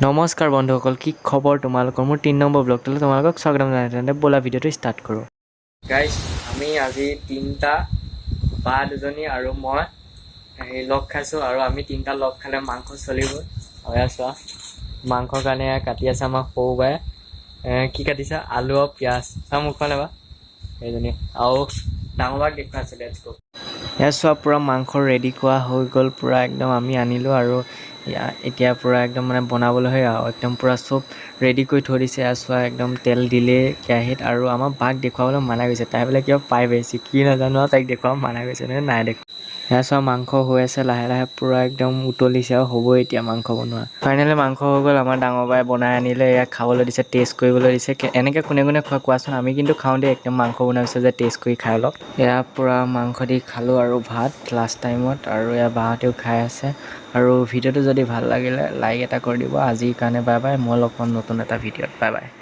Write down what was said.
নমস্কাৰ বন্ধুসকল, কি খবৰ তোমালোকৰ? মোৰ 3 নম্বৰ ব্লগটোলৈ তোমালোকক স্বাগতম জনাই তেন্তে ব'লা ভিডিঅ'টো ষ্টাৰ্ট কৰোঁ। গাইজ, আমি আজি তিনিটা বা দুজনী আৰু মই লগ খাইছোঁ আৰু আমি তিনিটা লগ খালে মাংস চলিব। হয় চোৱা, মাংসৰ কাৰণে কাটি আছে আমাৰ সৰু বাই। কি কাটিছে? আলু আৰু পিঁয়াজ। চোৱা মুখখন এবাৰ সেইজনী আৰু ডাঙৰ বাক দেখুৱাই আছে। লেটছ গো। এয়া চোৱা, পূৰা মাংস ৰেডি কৰা হৈ গ'ল। পূৰা একদম আমি আনিলোঁ আৰু এতিয়া পূৰা একদম বনাবলৈ একদম পূৰা চব ৰেডি কৰি থৈ দিছে। চোৱা, একদম তেল দিলে কেৰাহীত আৰু আমাৰ বাক দেখুৱাবলৈ মানা গৈছে। তাই বোলে কিবা পাই পাইছে কি নাজানো আৰু তাইক দেখুৱাব মানা গৈছে নাই দেখুৱা। এয়া চোৱা, মাংস হৈ আছে লাহে লাহে পূৰা একদম উতলিছে আৰু হ'বই এতিয়া মাংস বনোৱা। ফাইনেলি মাংস হৈ গ'ল। আমাৰ ডাঙৰ বাই বনাই আনিলে, ইয়াক খাবলৈ দিছে, টেষ্ট কৰিবলৈ দিছে। এনেকৈ কোনে কোনে খোৱা কোৱাচোন? আমি কিন্তু খাওঁ দেই, একদম মাংস বনাইছে যে টেষ্ট কৰি খাই অলপ। এয়া পূৰা মাংস দি খালোঁ আৰু ভাত লাষ্ট টাইমত, আৰু এয়া বাহঁতেও খাই আছে। আৰু ভিডিঅ'টো যদি ভাল লাগিলে লাইক এটা কৰি দিব। আজিৰ কাৰণে বাই বাই। মই লগ পাম নতুন এটা ভিডিঅ'ত। Bye bye.